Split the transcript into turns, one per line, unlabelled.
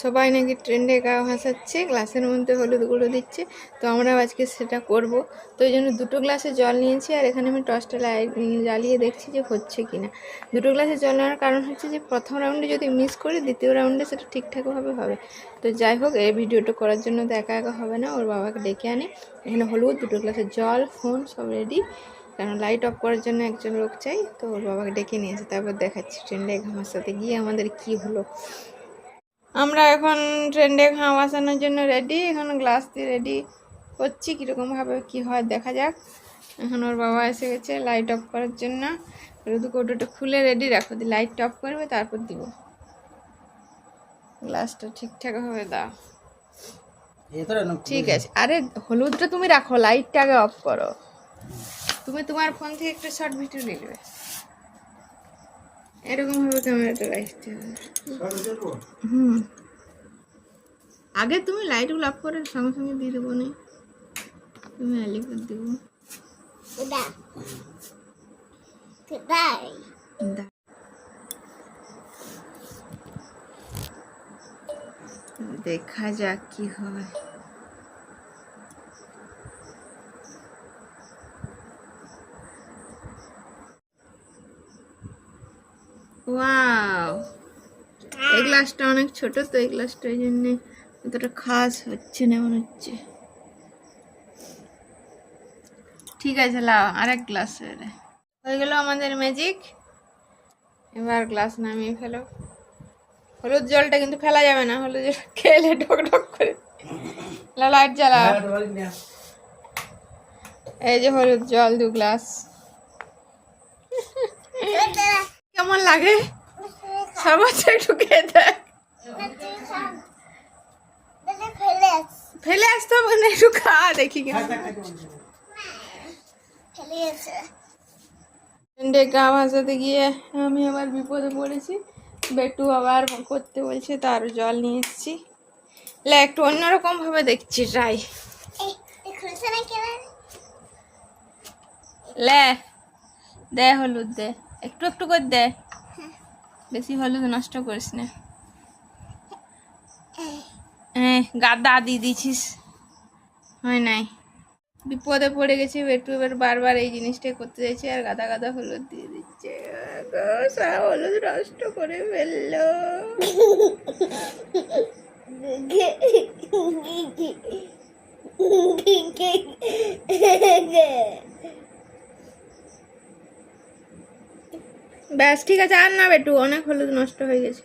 সবাই নাকি ট্রেন্ডে গা ভাসাচ্ছে, গ্লাসের মধ্যে হলুদ গুঁড়ো দিচ্ছে। তো আমরাও আজকে সেটা করব। তো ওই জন্য 2টো গ্লাসে জল নিয়েছি, আর এখানে আমি টর্চটা জ্বালিয়ে দেখছি যে হচ্ছে কিনা। 2টো গ্লাসে জল নেওয়ার কারণ হচ্ছে যে প্রথম রাউন্ডে যদি মিস করি দ্বিতীয় রাউন্ডে সেটা ঠিকঠাকভাবে হবে। তো যাই হোক, এই ভিডিওটা করার জন্য তো একা একা হবে না, ওর বাবাকে ডেকে আনি। এখানে হলুদ, 2টো গ্লাসে জল, ফোন সব রেডি। কারণ লাইট অফ করার জন্য একজন লোক চাই। তো ওর বাবাকে ডেকে নিয়েছে, তারপর দেখাচ্ছি ট্রেন্ডে ঘা ভাসাতে গিয়ে আমাদের কি হলো। আমরা এখন ট্রেন্ডে ঘা ভাসানোর জন্য রেডি। এখন গ্লাস দিয়ে রেডি করছি, কীরকমভাবে কি হয় দেখা যাক। এখন ওর বাবা এসে গেছে লাইট অফ করার জন্য। শুধু কৌটোটা খুলে রেডি রাখো, দিয়ে লাইট অফ করবে তারপর দিব। গ্লাসটা ঠিকঠাকভাবে দাও। ঠিক আছে, আরে হলুদটা তুমি রাখো, লাইটটা আগে অফ করো। তুমি তোমার ফোন থেকে একটা শর্ট ভিডিও নিবে, এরকম ভাবে ক্যামেরাটা রাখতে হবে। আগে তুমি লাইটগুলো অফ করে সঙ্গে সঙ্গে দিয়ে দেবো না, তুমি আলি করে দেবো। দেখা যাক কি হয়। ওয়াও, এই গ্লাসটা অনেক ছোট, তো এই গ্লাসটা ওই জন্যে অতটা খাস হচ্ছে না মনে হচ্ছে। ঠিক আছে, লাও আরেক গ্লাস হয়ে গেল আমাদের ম্যাজিক। এবার গ্লাস নামিয়ে ফেলো। হলুদ জলটা কিন্তু ফেলা যাবে না, হলুদ জল খেলে ঢক ঢক করে। লাইট জ্বালাও। এই যে হলুদ জল 2 গ্লাস। কেমন লাগে সর্বোচ্চ একটু খেয়ে দেখ। ফেলে আসতে হবে না, একটু খা দেখি কেমন। গা ভাসাতে গিয়ে আমি আবার বিপদে পড়েছি। বেটু আবার করতে বলছে, তো আরো জল নিয়ে এসেছি। একটু অন্যরকম ভাবে দেখছি ট্রাই। দে হলুদ দে, একটু একটু করে দে, বেশি হলুদ নষ্ট করিস না। গাদা দিয়ে দিছিস, হয় নাই। বিপদে পড়ে গেছি বেটু, এবার বারবার এই জিনিসটাই করতে চাইছে আর গাদা গাদা হলুদ দিয়ে দিচ্ছে। হলুদ নষ্ট করে ফেললো। ব্যাস ঠিক আছে, আর না বেটু, অনেক হলুদ নষ্ট হয়ে গেছে।